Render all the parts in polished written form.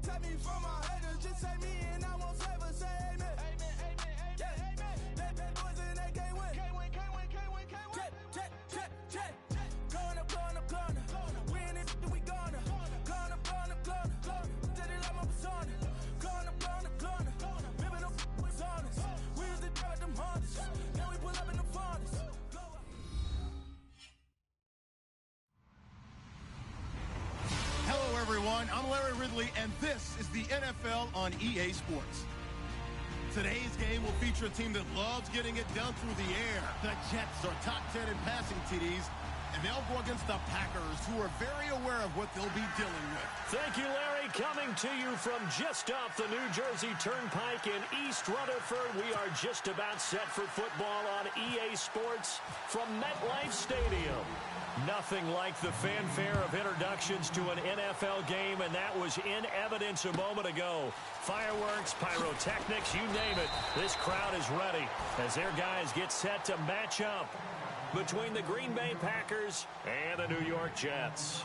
protect me from my haters. Just say me and I won't save us. Say amen. Amen, amen, amen, amen. Bad boys and they can't win. Can't win, can't win, can't win, can't win. Check. Going up. Win it, we gonna. Going up. Did it like my persona. Going up. Ripping up was honest. We was the drug them hardest. Now we pull up in the farthest. Hello, everyone. I'm Larry Ridley, and this is the NFL on EA Sports. Today's game will feature a team that loves getting it done through the air. The Jets are top 10 in passing TDs, and they'll go against the Packers, who are very aware of what they'll be dealing with. Thank you, Larry. Coming to you from just off the New Jersey Turnpike in East Rutherford, we are just about set for football on EA Sports from MetLife Stadium. Nothing like the fanfare of introductions to an NFL game, and that was in evidence a moment ago. Fireworks, pyrotechnics, you name it. This crowd is ready as their guys get set to match up between the Green Bay Packers and the New York Jets.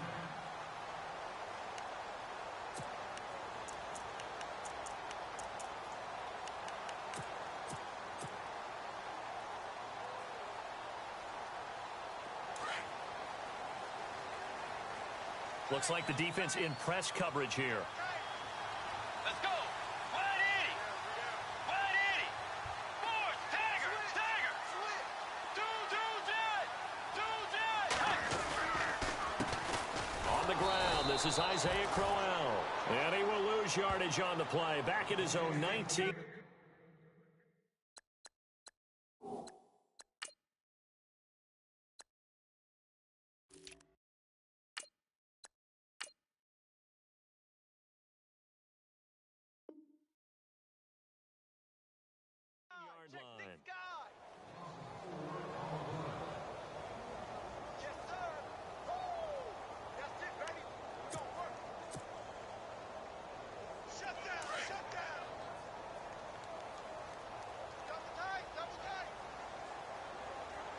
Looks like the defense in press coverage here. Let's go. 180. 180. Force. Stagger. Jet. On the ground, this is Isaiah Crowell. And he will lose yardage on the play. Back at his own 19.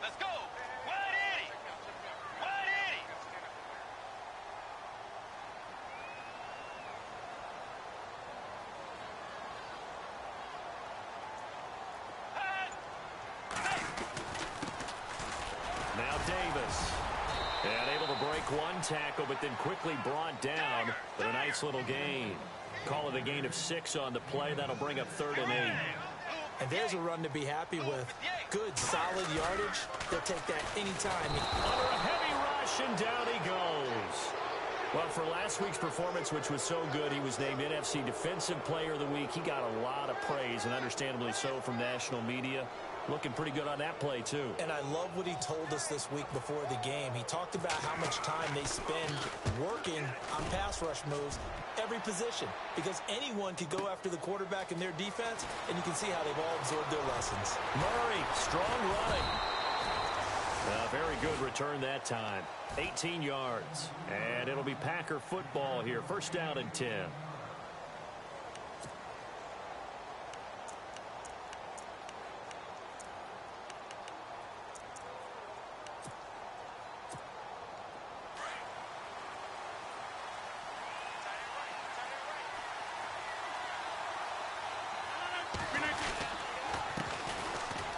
Let's go. 180. 180. Now Davis. And able to break one tackle, but then quickly brought down for a nice little gain. Call it a gain of 6 on the play. That'll bring up 3rd and 8. And there's a run to be happy with. Good, solid yardage. They'll take that anytime. Under a heavy rush, and down he goes. Well, for last week's performance, which was so good, he was named NFC Defensive Player of the Week. He got a lot of praise, and understandably so, from national media. Looking pretty good on that play, too. And I love what he told us this week before the game. He talked about how much time they spend working on pass rush moves, every position, because anyone could go after the quarterback in their defense, and you can see how they've all absorbed their lessons. Murray, strong running. Very good return that time. 18 yards. And it'll be Packer football here. 1st down and 10.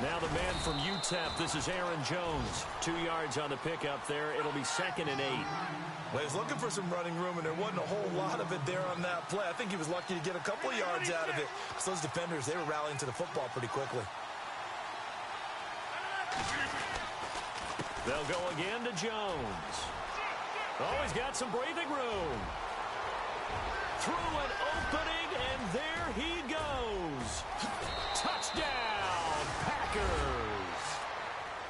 Now the man from UTEP, this is Aaron Jones. 2 yards on the pickup there. It'll be 2nd and 8. Well, he's looking for some running room, and there wasn't a whole lot of it there on that play. I think he was lucky to get a couple of yards out of it. So those defenders, they were rallying to the football pretty quickly. They'll go again to Jones. Oh, he's got some breathing room. Through an opening, and there he goes. Touchdown, Packers.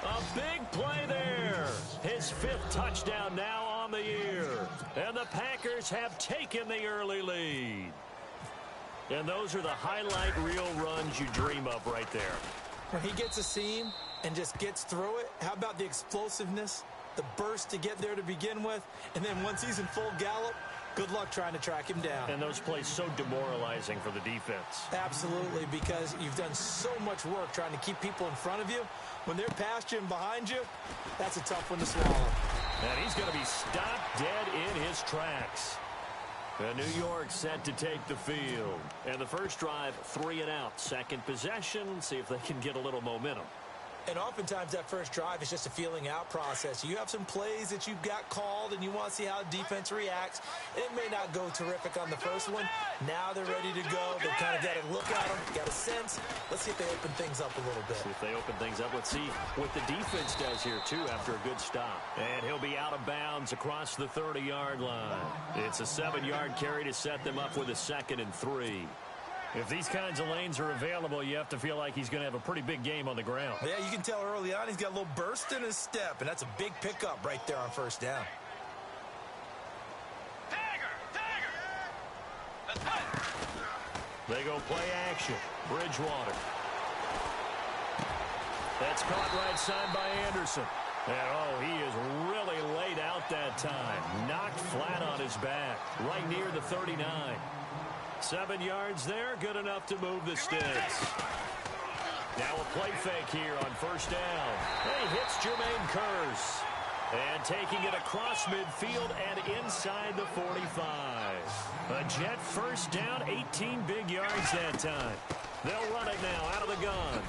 A big play there. His 5th touchdown now on the year. And the Packers have taken the early lead. And those are the highlight reel runs you dream of right there. When he gets a seam and just gets through it, how about the explosiveness, the burst to get there to begin with, and then once he's in full gallop, good luck trying to track him down. And those plays so demoralizing for the defense. Absolutely, because you've done so much work trying to keep people in front of you. When they're past you and behind you, that's a tough one to swallow. And he's going to be stopped dead in his tracks. And New York set to take the field. And the first drive, 3 and out. Second possession, see if they can get a little momentum. And oftentimes that first drive is just a feeling out process. You have some plays that you've got called and you want to see how defense reacts. It may not go terrific on the first one. Now they're ready to go. They've kind of got to look at them, got a sense. Let's see if they open things up a little bit. See if they open things up. Let's see what the defense does here, too, after a good stop. And he'll be out of bounds across the 30-yard line. It's a 7-yard carry to set them up with a 2nd and 3. If these kinds of lanes are available, you have to feel like he's going to have a pretty big game on the ground. Yeah, you can tell early on he's got a little burst in his step, and that's a big pickup right there on first down. They go play action. Bridgewater. That's caught right side by Anderson. And, oh, he is really laid out that time. Knocked flat on his back, right near the 39. 7 yards there, good enough to move the sticks. Now a play fake here on first down. And he hits Jermaine Kearse. And taking it across midfield and inside the 45. A Jet first down, 18 big yards that time. They'll run it now out of the gun.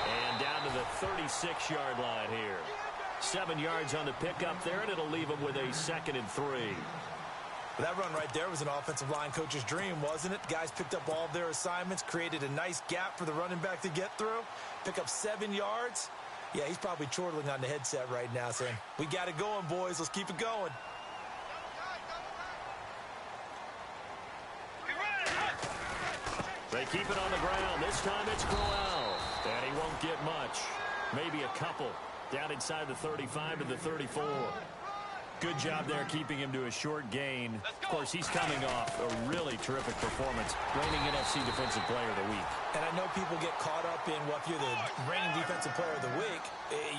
And down to the 36-yard line here. 7 yards on the pickup there, and it'll leave them with a 2nd and 3. That run right there was an offensive line coach's dream, wasn't it? Guys picked up all of their assignments, created a nice gap for the running back to get through, pick up 7 yards. Yeah, he's probably chortling on the headset right now saying, we got it going, boys. Let's keep it going. They keep it on the ground. This time it's Crowell. And he won't get much. Maybe a couple. Down inside the 35 to the 34. Good job there keeping him to a short gain. Of course, he's coming off a really terrific performance. Reigning NFC Defensive Player of the Week. And I know people get caught up in, well, if you're the reigning Defensive Player of the Week,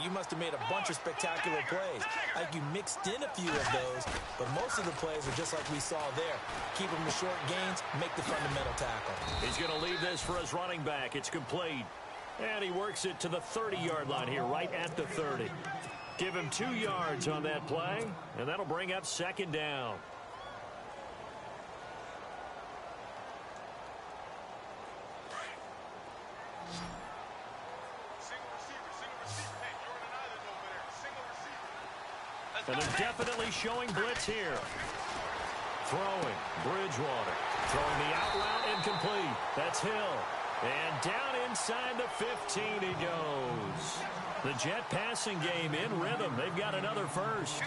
you must have made a bunch of spectacular plays. I think you mixed in a few of those, but most of the plays are just like we saw there. Keep them to short gains, make the fundamental tackle. He's going to leave this for his running back. It's complete. And he works it to the 30-yard line here, right at the 30. Give him 2 yards on that play, and that'll bring up 2nd down. And they're definitely showing blitz here. Throwing, Bridgewater. Throwing the out route incomplete. That's Hill. And down inside the 15 he goes. The Jet passing game in rhythm. They've got another first.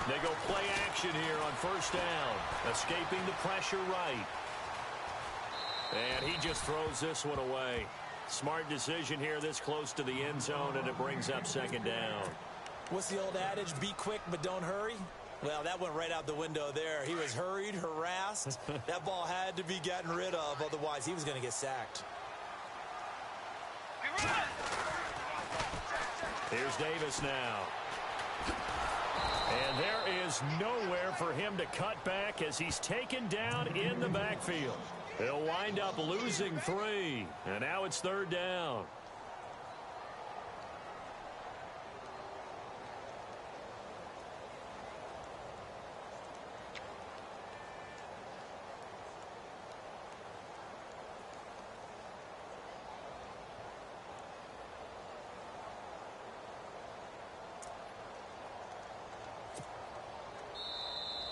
They go play action here on first down. Escaping the pressure right. And he just throws this one away. Smart decision here this close to the end zone, and it brings up 2nd down. What's the old adage? Be quick, but don't hurry. Well, that went right out the window there. He was hurried, harassed. That ball had to be gotten rid of, otherwise he was going to get sacked. Here's Davis now. And there is nowhere for him to cut back as he's taken down in the backfield. He'll wind up losing 3. And now it's 3rd down.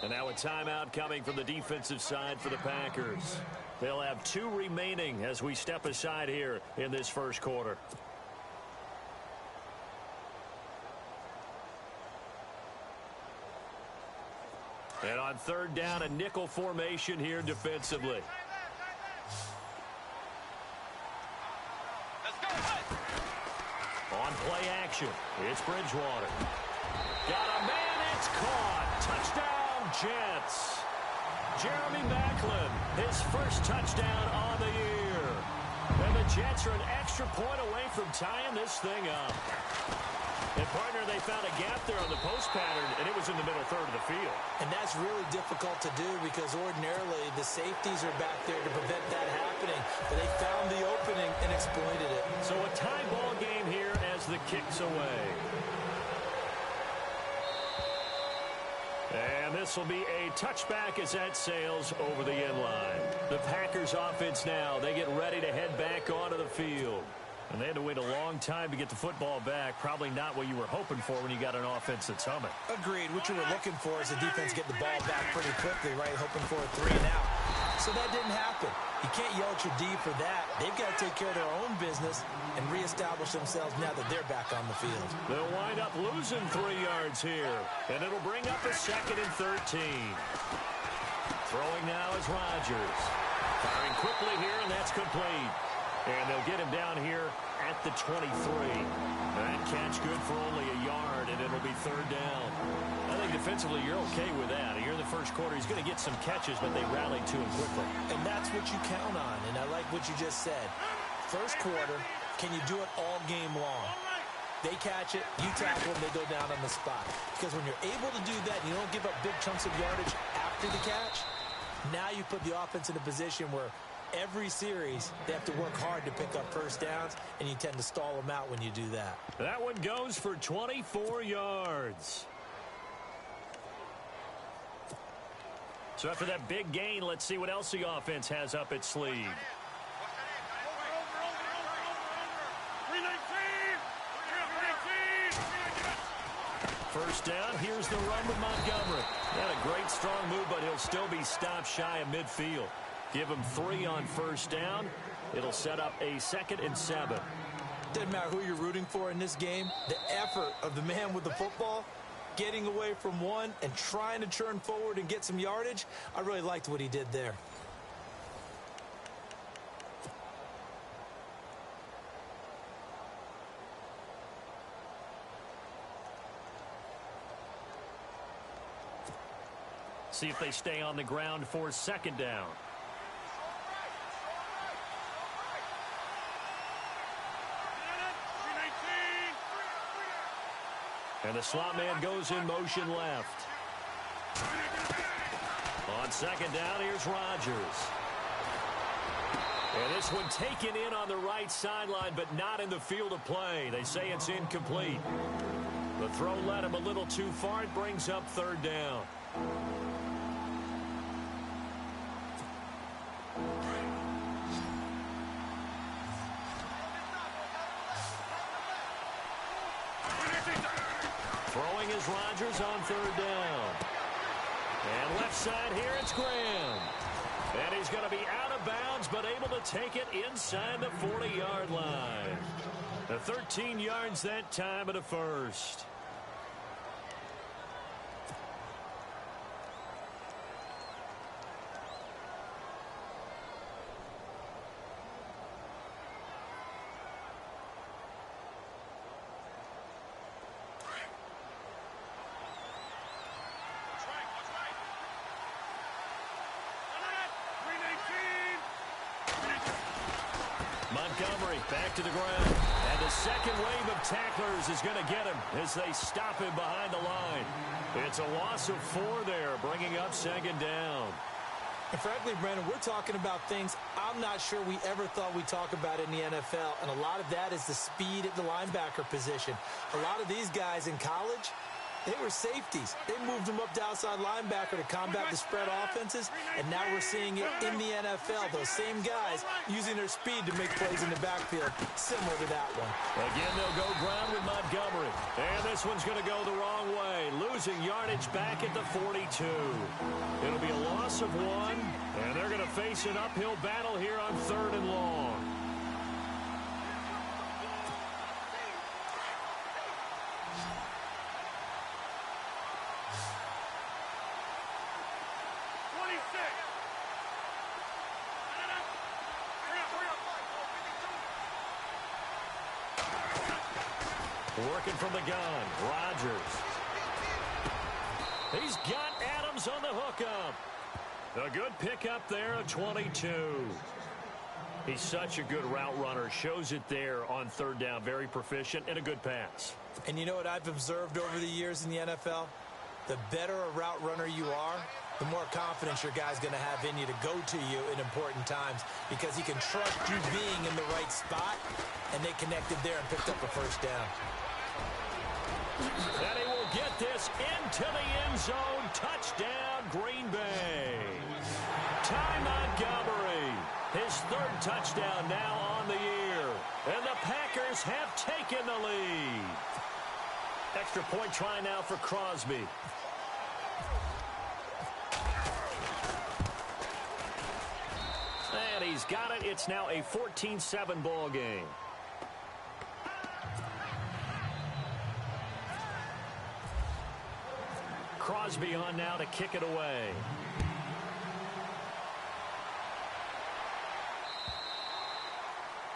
And now a timeout coming from the defensive side for the Packers. They'll have 2 remaining as we step aside here in this first quarter. And on 3rd down, a nickel formation here defensively. On play action, it's Bridgewater. Got a man, it's caught. Touchdown. Jets. Jeremy Maclin, his first touchdown on the year. And the Jets are an extra point away from tying this thing up. And, partner, they found a gap there on the post pattern, and it was in the middle third of the field. And that's really difficult to do because ordinarily the safeties are back there to prevent that happening. But they found the opening and exploited it. So a tie ball game here as the kick's away. And this will be a touchback as that sails over the end line. The Packers offense now, they get ready to head back onto the field. And they had to wait a long time to get the football back. Probably not what you were hoping for when you got an offense that's humming. Agreed. What you were looking for is the defense get the ball back pretty quickly, right? Hoping for a 3 and out. So that didn't happen. You can't yell at your D for that. They've got to take care of their own business and reestablish themselves now that they're back on the field. They'll wind up losing 3 yards here. And it'll bring up a 2nd and 13. Throwing now is Rodgers. Firing quickly here, and that's complete. And they'll get him down here at the 23. That catch good for only a yard, and it'll be 3rd down. I think defensively you're okay with that. Here in the first quarter, he's going to get some catches, but they rallied to him quickly. And that's what you count on, and I like what you just said. First quarter, can you do it all game long? They catch it, you tackle them, they go down on the spot. Because when you're able to do that, you don't give up big chunks of yardage after the catch, now you put the offense in a position where every series, they have to work hard to pick up first downs, and you tend to stall them out when you do that. That one goes for 24 yards. So after that big gain, let's see what else the offense has up its sleeve. First down, here's the run with Montgomery. Had a great strong move, but he'll still be stopped shy of midfield. Give him 3 on first down. It'll set up a 2nd and 7. Doesn't matter who you're rooting for in this game. The effort of the man with the football, getting away from one and trying to turn forward and get some yardage, I really liked what he did there. See if they stay on the ground for 2nd down. And the slot man goes in motion left. On 2nd down, here's Rodgers. And this one taken in on the right sideline, but not in the field of play. They say it's incomplete. The throw led him a little too far. It brings up 3rd down. Throwing is Rodgers on 3rd down. And left side here, it's Graham. And he's going to be out of bounds, but able to take it inside the 40-yard line. The 13 yards that time, and a first. Montgomery back to the ground. And the second wave of tacklers is going to get him as they stop him behind the line. It's a loss of 4 there, bringing up 2nd down. And frankly, Brandon, we're talking about things I'm not sure we ever thought we'd talk about in the NFL. And a lot of that is the speed at the linebacker position. A lot of these guys in college, they were safeties. They moved them up to outside linebacker to combat the spread offenses, and now we're seeing it in the NFL. Those same guys using their speed to make plays in the backfield, similar to that one. Again, they'll go ground with Montgomery. And this one's going to go the wrong way, losing yardage back at the 42. It'll be a loss of 1, and they're going to face an uphill battle here on 3rd and long. Working from the gun, Rodgers. He's got Adams on the hookup. A good pickup there, a 22. He's such a good route runner. Shows it there on 3rd down. Very proficient and a good pass. And you know what I've observed over the years in the NFL? The better a route runner you are, the more confidence your guy's going to have in you to go to you in important times, because he can trust you being in the right spot, and they connected there and picked up a first down. And he will get this into the end zone. Touchdown, Green Bay. Ty Montgomery, his third touchdown now on the year. And the Packers have taken the lead. Extra point try now for Crosby. And he's got it. It's now a 14-7 ball game. Crosby on now to kick it away.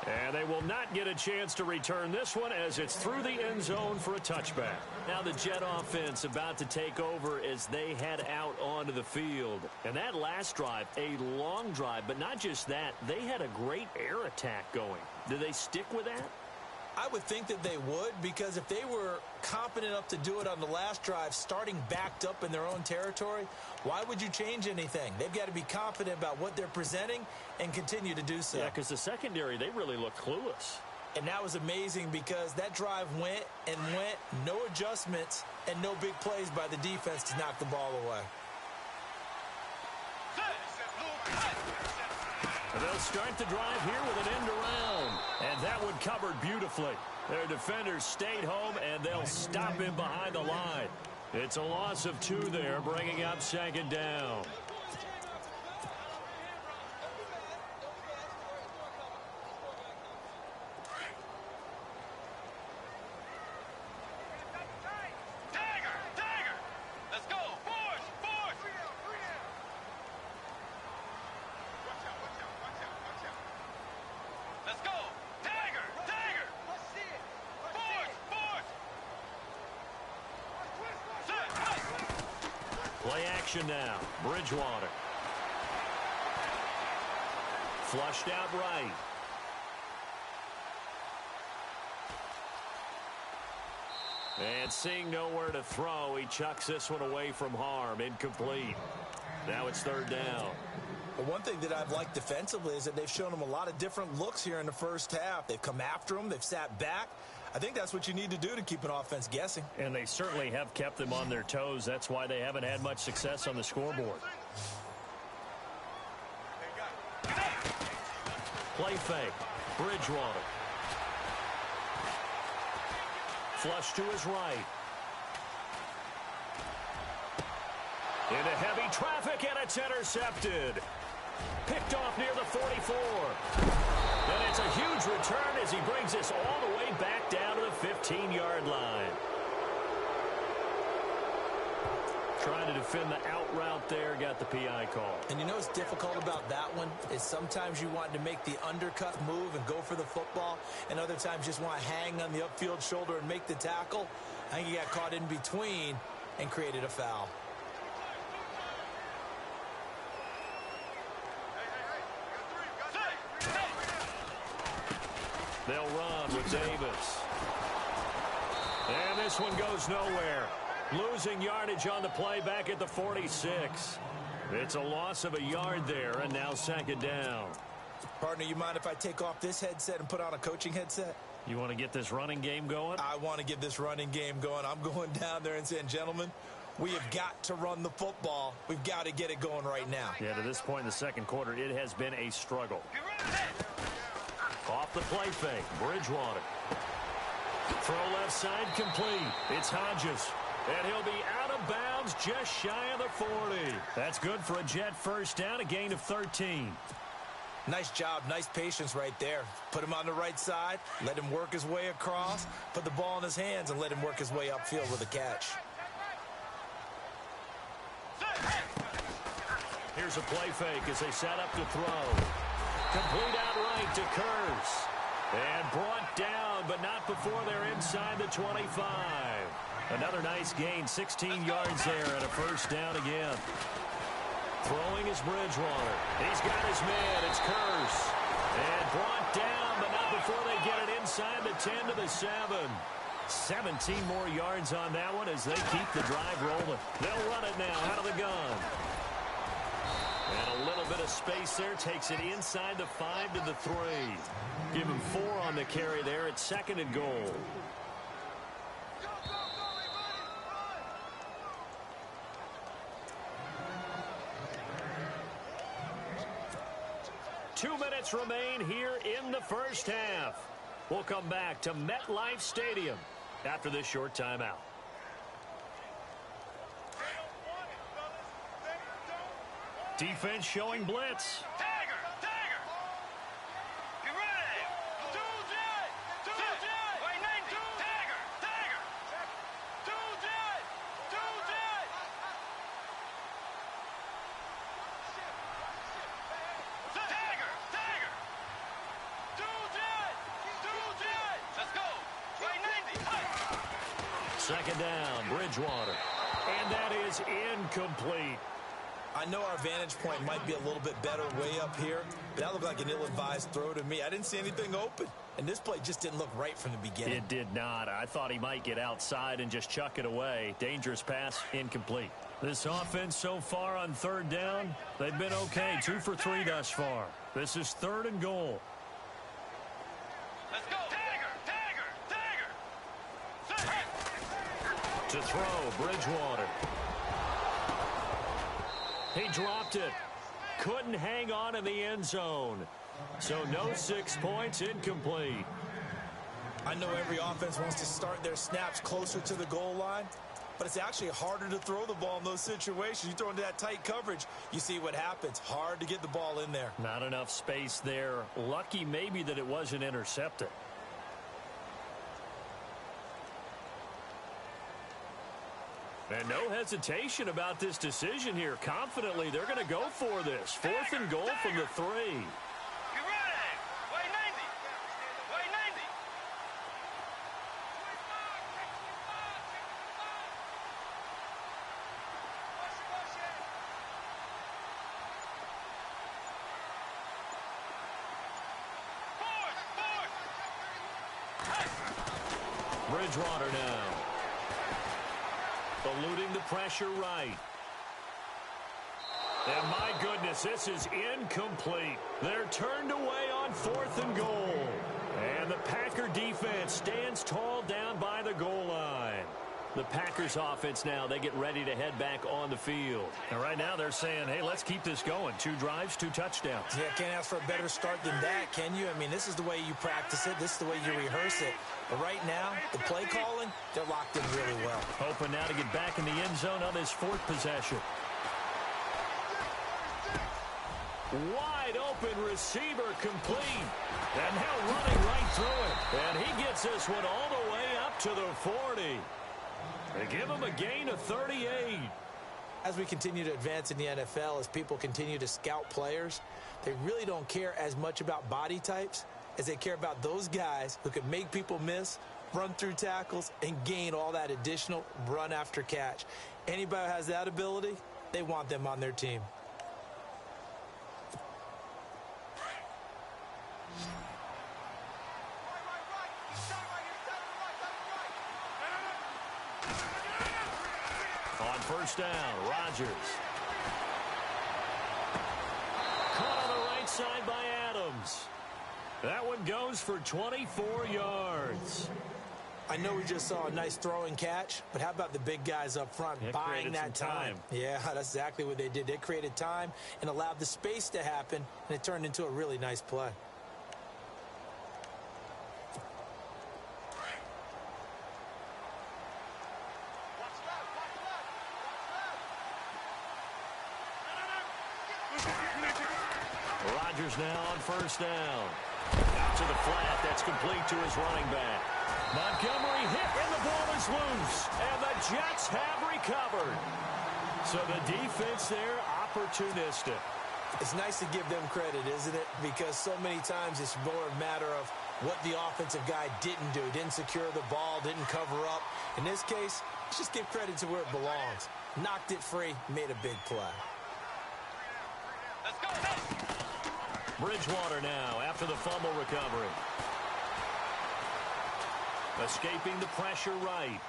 And they will not get a chance to return this one as it's through the end zone for a touchback. Now the Jet offense about to take over as they head out onto the field. And that last drive, a long drive, but not just that, they had a great air attack going. Do they stick with that? I would think that they would, because if they were competent enough to do it on the last drive, starting backed up in their own territory, why would you change anything? They've got to be confident about what they're presenting and continue to do so. Yeah, because the secondary, they really looked clueless. And that was amazing because that drive went and went, no adjustments, and no big plays by the defense to knock the ball away. They'll start the drive here with an end around. And that one covered beautifully. Their defenders stayed home, and they'll stop him behind the line. It's a loss of 2 there, bringing up second down. Play action now. Bridgewater. Flushed out right. And seeing nowhere to throw, he chucks this one away from harm. Incomplete. Now it's third down. But one thing that I've liked defensively is that they've shown them a lot of different looks here in the first half. They've come after them. They've sat back. I think that's what you need to do to keep an offense guessing. And they certainly have kept them on their toes. That's why they haven't had much success on the scoreboard. Play fake. Bridgewater. Flush to his right. Into heavy traffic, and it's intercepted. Picked off near the 44. And it's a huge return as he brings this all the way back down to the 15-yard line. Trying to defend the out route there, got the PI call. And you know what's difficult about that one is sometimes you want to make the undercut move and go for the football, and other times just want to hang on the upfield shoulder and make the tackle. I think he got caught in between and created a foul. They'll run with Davis. And this one goes nowhere. Losing yardage on the play back at the 46. It's a loss of a yard there, and now second down. Partner, you mind if I take off this headset and put on a coaching headset? You want to get this running game going? I want to get this running game going. I'm going down there and saying, gentlemen, we have got to run the football. We've got to get it going right now. Yeah, to this point in the second quarter, it has been a struggle. Off the play fake, Bridgewater. Throw left side complete. It's Hodges. And he'll be out of bounds just shy of the 40. That's good for a Jet first down, a gain of 13. Nice job, nice patience right there. Put him on the right side, let him work his way across, put the ball in his hands, and let him work his way upfield with a catch. Here's a play fake as they set up to throw. Complete out right to Kurz. And brought down, but not before they're inside the 25. Another nice gain, 16 yards there, and a first down again. Throwing is Bridgewater. He's got his man. It's Kurz. And brought down, but not before they get it inside the 10 to the 7. 17 more yards on that one as they keep the drive rolling. They'll run it now out of the gun. And a little bit of space there. Takes it inside the 5 to the 3. Give him 4 on the carry there. It's second and goal. 2 minutes remain here in the first half. We'll come back to MetLife Stadium after this short timeout. Defense showing blitz. Tiger! Tiger! Get ready! Wait, name me. Tiger! Tiger! Tiger! Tiger! Let's go! Wait, name me. Second down, Bridgewater. And that is incomplete. I know our vantage point might be a little bit better way up here, but that looked like an ill-advised throw to me. I didn't see anything open, and this play just didn't look right from the beginning. It did not. I thought he might get outside and just chuck it away. Dangerous pass, incomplete. This offense so far on third down, they've been okay. 2 for 3 thus far. This is 3rd and goal. Let's go! Tiger! To throw, Bridgewater. He dropped it. Couldn't hang on in the end zone. So no 6 points, incomplete. I know every offense wants to start their snaps closer to the goal line, but it's actually harder to throw the ball in those situations. You throw into that tight coverage, you see what happens. Hard to get the ball in there. Not enough space there. Lucky maybe that it wasn't intercepted. And no hesitation about this decision here. Confidently, they're going to go for this. 4th and goal from the 3. Get ready! Wait, name me. Bridgewater now. Eluding the pressure right. And my goodness, this is incomplete. They're turned away on 4th and goal. And the Packer defense stands tall down by the goal line. The Packers offense now, they get ready to head back on the field. And right now they're saying, hey, let's keep this going. 2 drives, 2 touchdowns. Yeah, can't ask for a better start than that, can you? I mean, this is the way you practice it. This is the way you rehearse it. But right now, the play calling, they're locked in really well. Hoping now to get back in the end zone on his 4th possession. Wide open receiver complete. And now running right through it. And he gets this one all the way up to the 40. They give him a gain of 38. As we continue to advance in the NFL, as people continue to scout players, they really don't care as much about body types as they care about those guys who can make people miss, run through tackles, and gain all that additional run after catch. Anybody who has that ability, they want them on their team. On first down, Rodgers. Caught on the right side by Adams. That one goes for 24 yards. I know we just saw a nice throw and catch, but how about the big guys up front buying that time? Yeah, that's exactly what they did. They created time and allowed the space to happen, and it turned into a really nice play. Rodgers now on first down. Out to the flat. That's complete to his running back. Montgomery hit, and the ball is loose. And the Jets have recovered. So the defense there, opportunistic. It's nice to give them credit, isn't it? Because so many times it's more a matter of what the offensive guy didn't do. Didn't secure the ball, didn't cover up. In this case, let's just give credit to where it belongs. Knocked it free, made a big play. Let's go! Bridgewater now after the fumble recovery. Escaping the pressure right.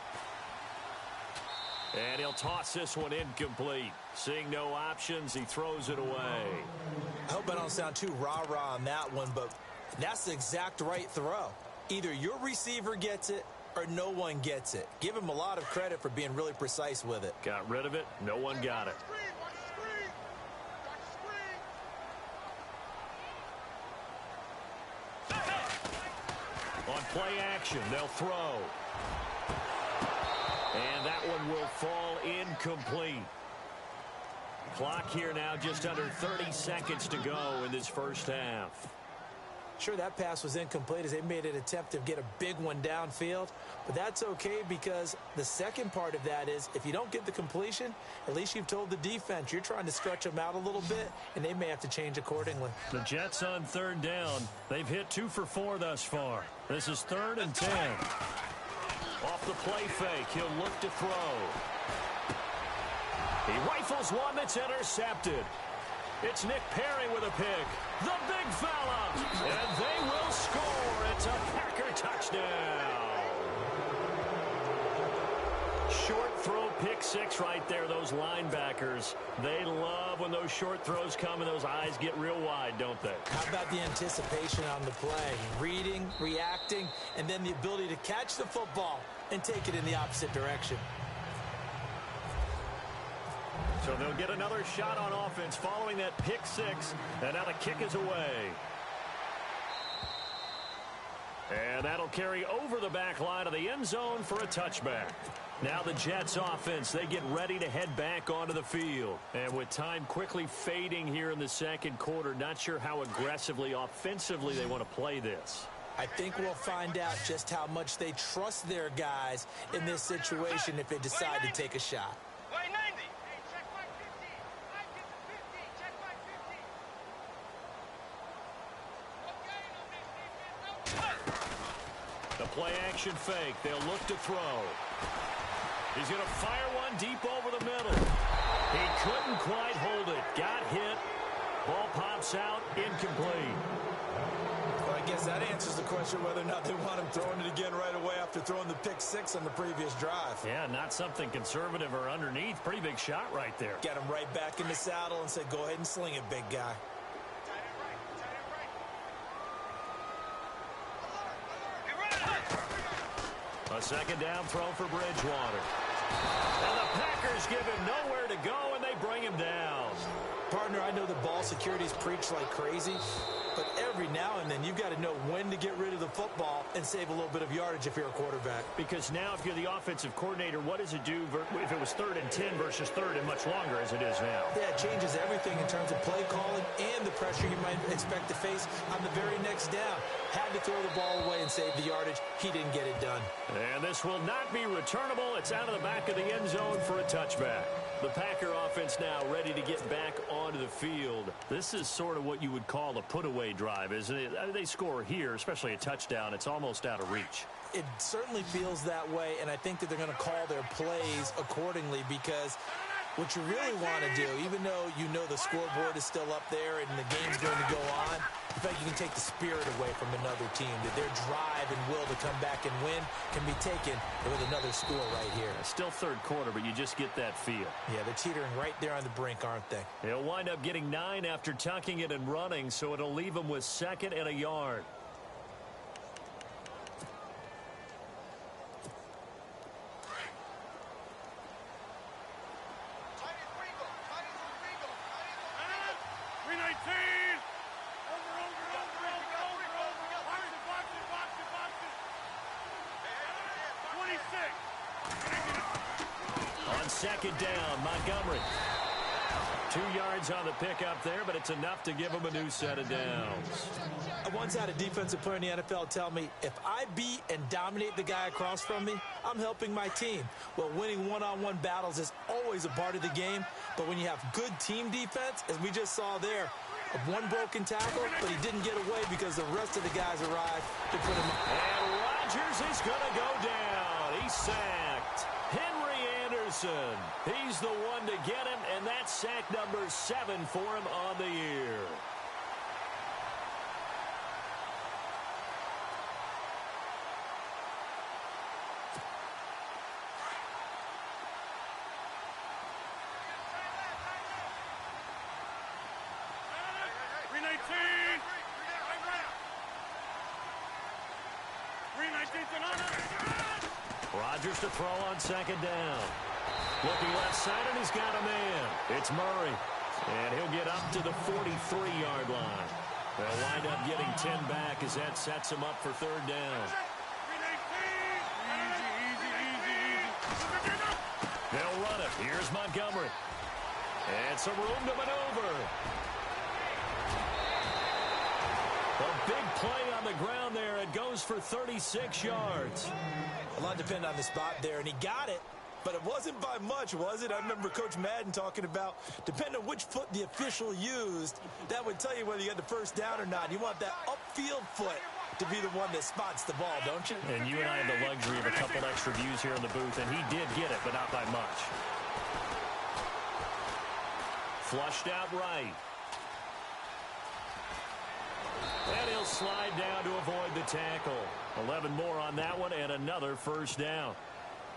And he'll toss this one incomplete. Seeing no options, he throws it away. I hope I don't sound too rah-rah on that one, but that's the exact right throw. Either your receiver gets it or no one gets it. Give him a lot of credit for being really precise with it. Got rid of it. No one got it. Play action. They'll throw. And that one will fall incomplete. Clock here now just under 30 seconds to go in this first half. Sure, that pass was incomplete as they made an attempt to get a big one downfield. But that's okay because the second part of that is if you don't get the completion, at least you've told the defense you're trying to stretch them out a little bit, and they may have to change accordingly. The Jets on third down. They've hit 2 for 4 thus far. This is 3rd and 10. Off the play fake, he'll look to throw. He rifles one that's intercepted. It's Nick Perry with a pick. The big fella. And they will score. It's a Packer touchdown. Short throw pick 6 right there. Those linebackers, they love when those short throws come and those eyes get real wide, don't they? How about the anticipation on the play? Reading, reacting, and then the ability to catch the football and take it in the opposite direction. So they'll get another shot on offense following that pick 6. And now the kick is away. And that'll carry over the back line of the end zone for a touchback. Now the Jets offense, they get ready to head back onto the field. And with time quickly fading here in the second quarter, not sure how aggressively, offensively they want to play this. I think we'll find out just how much they trust their guys in this situation if they decide to take a shot. The play action fake. They'll look to throw. He's going to fire one deep over the middle. He couldn't quite hold it. Got hit. Ball pops out. Incomplete. Well, I guess that answers the question whether or not they want him throwing it again right away after throwing the pick 6 on the previous drive. Yeah, not something conservative or underneath. Pretty big shot right there. Get him right back in the saddle and say, go ahead and sling it, big guy. A second down throw for Bridgewater. And the Packers give him nowhere to go, and they bring him down. Partner, I know the ball security's preached like crazy, but every now and then you've got to know when to get rid of the football and save a little bit of yardage if you're a quarterback. Because now if you're the offensive coordinator, what does it do if it was 3rd and 10 versus 3rd and much longer as it is now? Yeah, it changes everything in terms of play calling and the pressure you might expect to face on the very next down. Had to throw the ball away and save the yardage. He didn't get it done. And this will not be returnable. It's out of the back of the end zone for a touchback. The Packer offense now ready to get back onto the field. This is sort of what you would call a put-away drive, isn't it? They score here, especially a touchdown. It's almost out of reach. It certainly feels that way, and I think that they're going to call their plays accordingly because what you really want to do, even though you know the scoreboard is still up there and the game's going to go on, in fact, you can take the spirit away from another team, that their drive and will to come back and win can be taken with another score right here. Still third quarter, but you just get that feel. Yeah, they're teetering right there on the brink, aren't they? They'll wind up getting 9 after tucking it and running, so it'll leave them with 2nd and a yard. On second down, Montgomery. 2 yards on the pickup there, but it's enough to give him a new set of downs. I once had a defensive player in the NFL tell me, if I beat and dominate the guy across from me, I'm helping my team. Well, winning one-on-one battles is always a part of the game, but when you have good team defense, as we just saw there, one broken tackle, but he didn't get away because the rest of the guys arrived to put him up. And Rodgers is going to go down. He's sacked. Henry Anderson, he's the one to get him, and that's sack number 7 for him on the year. Rodgers to throw on second down. Looking left side, and he's got a man. It's Murray. And he'll get up to the 43-yard line. They'll wind up getting 10 back as that sets him up for third down. Here's Montgomery. And some room to maneuver. A big play on the ground there. It goes for 36 yards. A lot depended on the spot there, and he got it. But it wasn't by much, was it? I remember Coach Madden talking about, depending on which foot the official used, that would tell you whether you got the first down or not. You want that upfield foot to be the one that spots the ball, don't you? And you and I have the luxury of a couple extra views here in the booth, and he did get it, but not by much. Flushed out right. And he'll slide down to avoid the tackle. 11 more on that one, and another first down.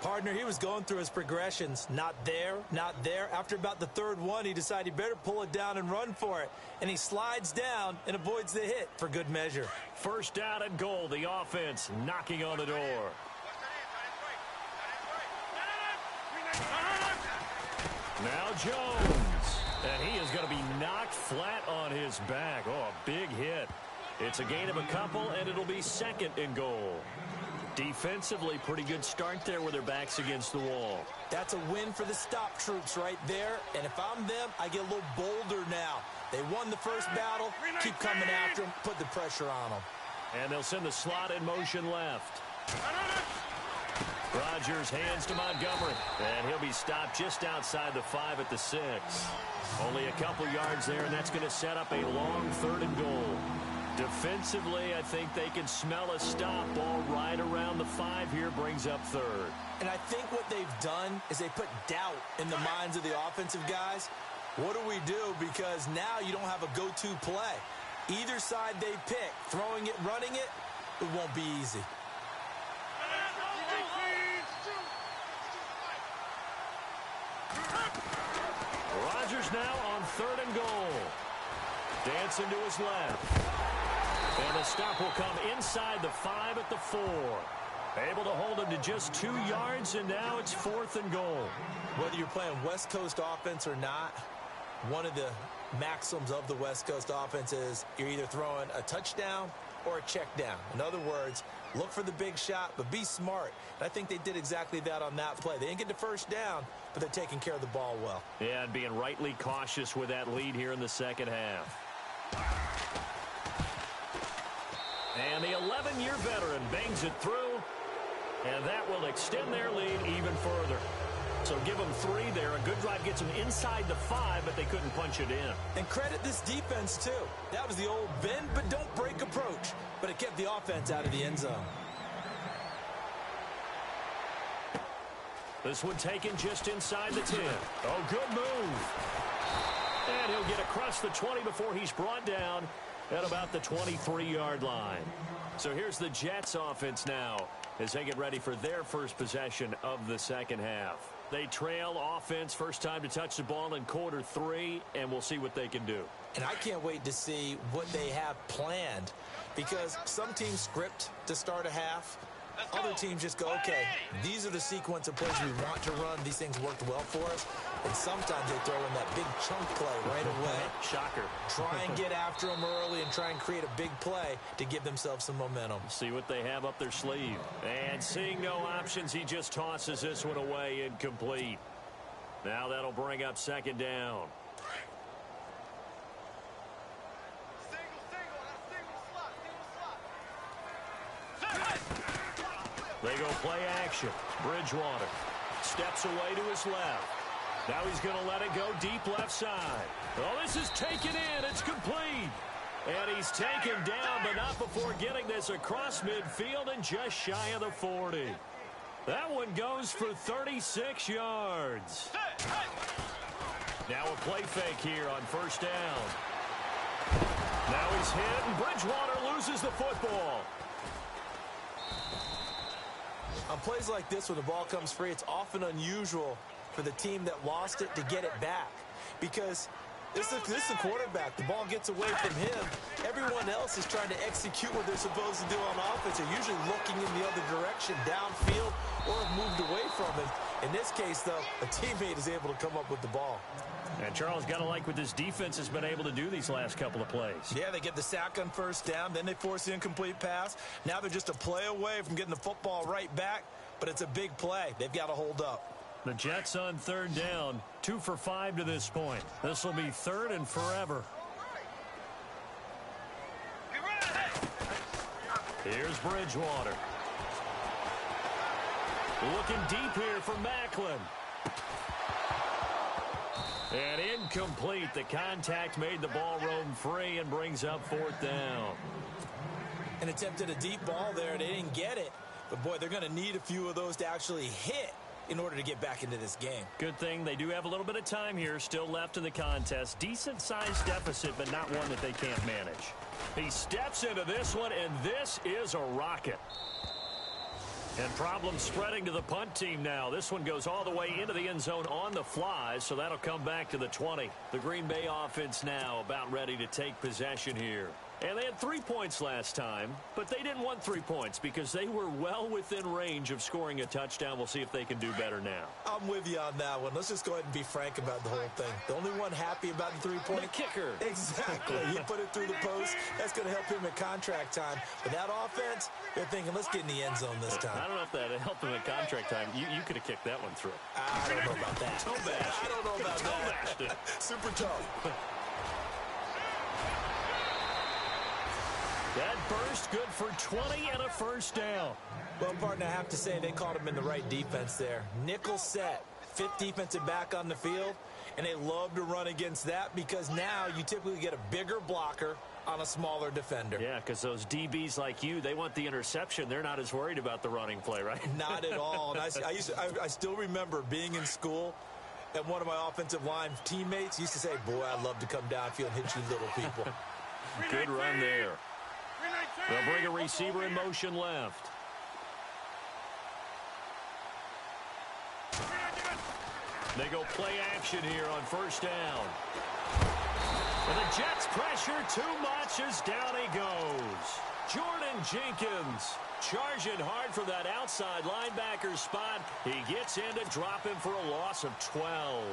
Partner, he was going through his progressions. Not there, not there. After about the third one, he decided he better pull it down and run for it. And he slides down and avoids the hit for good measure. First down and goal. The offense knocking on the door. Now Jones. And he is going to be knocked flat on his back. Oh, a big hit. It's a gain of a couple, and it'll be second and goal. Defensively, pretty good start there with their backs against the wall. That's a win for the stop troops right there. And if I'm them, I get a little bolder now. They won the first battle. Keep coming after them. Put the pressure on them. And they'll send the slot in motion left. Rodgers hands to Montgomery. And he'll be stopped just outside the 5 at the 6. Only a couple yards there, and that's going to set up a long third and goal. Defensively, I think they can smell a stop. Ball right around the 5 here, brings up third. And I think what they've done is they put doubt in the minds of the offensive guys. What do we do? Because now you don't have a go-to play. Either side they pick, throwing it, running it, it won't be easy. Rodgers now on third and goal. Dancing to his left. And the stop will come inside the 5 at the 4. Able to hold him to just 2 yards, and now it's 4th and goal. Whether you're playing West Coast offense or not, one of the maxims of the West Coast offense is you're either throwing a touchdown or a check down. In other words, look for the big shot, but be smart. And I think they did exactly that on that play. They didn't get the first down, but they're taking care of the ball well. Yeah, and being rightly cautious with that lead here in the second half. And the 11-year veteran bangs it through, and that will extend their lead even further. So give them 3 there. A good drive gets them inside the 5, but they couldn't punch it in. And credit this defense, too. That was the old bend but don't break approach, but it kept the offense out of the end zone. This one taken just inside the 10. Oh, good move. And he'll get across the 20 before he's brought down at about the 23-yard line. So here's the Jets offense now as they get ready for their first possession of the second half. They trail offense, first time to touch the ball in quarter 3, and we'll see what they can do. And I can't wait to see what they have planned, because some teams script to start a half. Other teams just go, okay, these are the sequence of plays we want to run. These things worked well for us. And sometimes they throw in that big chunk play right away. Shocker. Try and get after them early and try and create a big play to give themselves some momentum. See what they have up their sleeve. And seeing no options, he just tosses this one away, incomplete. Now that'll bring up second down. They go play action. Bridgewater steps away to his left. Now he's going to let it go deep left side. Oh, this is taken in. It's complete. And he's taken down, but not before getting this across midfield and just shy of the 40. That one goes for 36 yards. Now a play fake here on first down. Now he's hit, and Bridgewater loses the football. On plays like this, when the ball comes free, it's often unusual for the team that lost it to get it back, because this is the quarterback. The ball gets away from him. Everyone else is trying to execute what they're supposed to do on offense. They're usually looking in the other direction, downfield, or have moved away from him. In this case, though, a teammate is able to come up with the ball. And Charles, got to like what this defense has been able to do these last couple of plays. Yeah, they get the sack on first down, then they force the incomplete pass. Now they're just a play away from getting the football right back, but it's a big play. They've got to hold up. The Jets on third down, 2 for 5 to this point. This will be third and forever. Here's Bridgewater. Looking deep here for Macklin. And incomplete. The contact made the ball roam free and brings up fourth down. An attempt at a deep ball there. They didn't get it. But, boy, they're going to need a few of those to actually hit in order to get back into this game. Good thing they do have a little bit of time here still left in the contest. Decent-sized deficit, but not one that they can't manage. He steps into this one, and this is a rocket. And problems spreading to the punt team now. This one goes all the way into the end zone on the fly, so that'll come back to the 20. The Green Bay offense now about ready to take possession here. And they had 3 points last time, but they didn't want 3 points because they were well within range of scoring a touchdown. We'll see if they can do better now. I'm with you on that one. Let's just go ahead and be frank about the whole thing. The only one happy about the three-point The kicker. Exactly. He put it through the post. That's going to help him at contract time. But that offense, they're thinking, let's get in the end zone this time. I don't know if that helped him at contract time. You could have kicked that one through. I don't know about that. Toe bashed. I don't know about Toe that. bashed it. Super tough. That burst good for 20 and a first down. Well, partner, I have to say they caught him in the right defense there. Nickel set, fifth defensive back on the field, and they love to run against that because now you typically get a bigger blocker on a smaller defender. Yeah, because those DBs like you, they want the interception. They're not as worried about the running play, right? Not at all. And I still remember being in school, and one of my offensive line teammates used to say, boy, I'd love to come downfield and hit you little people. Good run there. They'll bring a receiver in motion left. They go play action here on first down. And the Jets pressure too much as down he goes. Jordan Jenkins charging hard from that outside linebacker spot. He gets in to drop him for a loss of 12.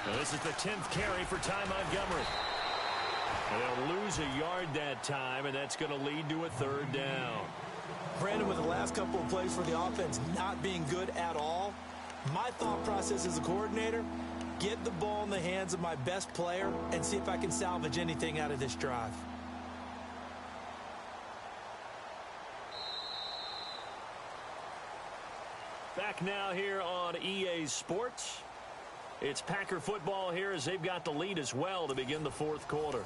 Now this is the 10th carry for Ty Montgomery. And they'll lose a yard that time, and that's going to lead to a third down. Brandon, with the last couple of plays for the offense not being good at all, my thought process as a coordinator, get the ball in the hands of my best player and see if I can salvage anything out of this drive. Back now here on EA Sports. It's Packer football here as they've got the lead as well to begin the fourth quarter.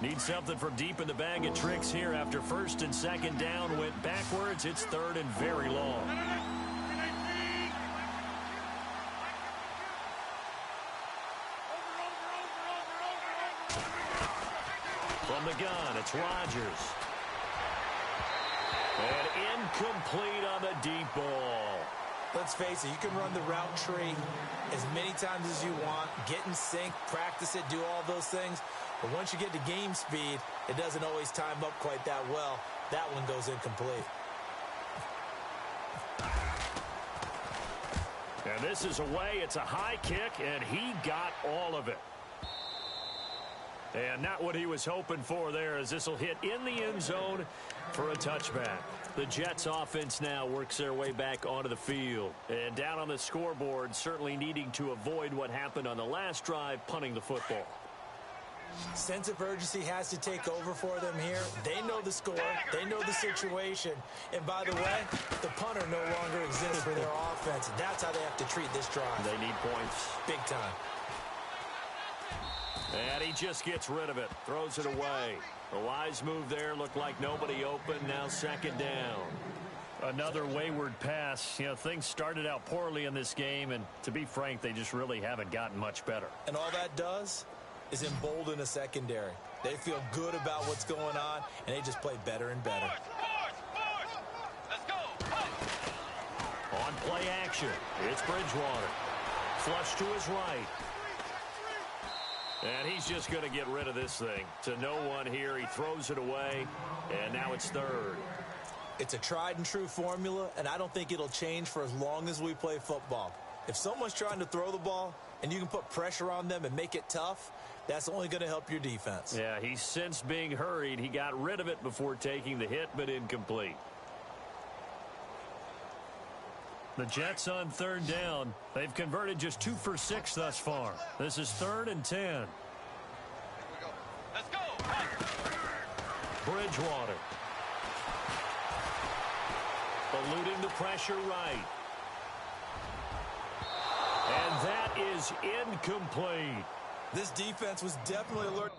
Need something from deep in the bag of tricks here after first and second down went backwards. It's third and very long. From the gun, it's Rodgers. And incomplete on the deep ball. Let's face it, you can run the route tree as many times as you want, get in sync, practice it, do all those things. But once you get to game speed, it doesn't always time up quite that well. That one goes incomplete. And this is away. It's a high kick, and he got all of it. And not what he was hoping for there, as this will hit in the end zone for a touchback. The Jets offense now works their way back onto the field. And down on the scoreboard, certainly needing to avoid what happened on the last drive, punting the football. Sense of urgency has to take over for them here. They know the score. They know the situation. And by the way, the punter no longer exists for their offense. That's how they have to treat this drive. They need points. Big time. And he just gets rid of it. Throws it away. A wise move there. Looked like nobody open. Now second down. Another wayward pass. You know, things started out poorly in this game, and to be frank, they just really haven't gotten much better. And all that does is embolden a secondary. They feel good about what's going on, and they just play better and better. Let's go. On play action, it's Bridgewater. Flush to his right. And he's just going to get rid of this thing. To no one here. He throws it away, and now it's third. It's a tried and true formula, and I don't think it'll change for as long as we play football. If someone's trying to throw the ball and you can put pressure on them and make it tough, that's only going to help your defense. Yeah, he sensed being hurried. He got rid of it before taking the hit, but incomplete. The Jets on third down. They've converted just 2 for 6 thus far. This is 3rd and 10. Here we go. Let's go. Bridgewater. Eluding the pressure right. And that is incomplete. This defense was definitely alert.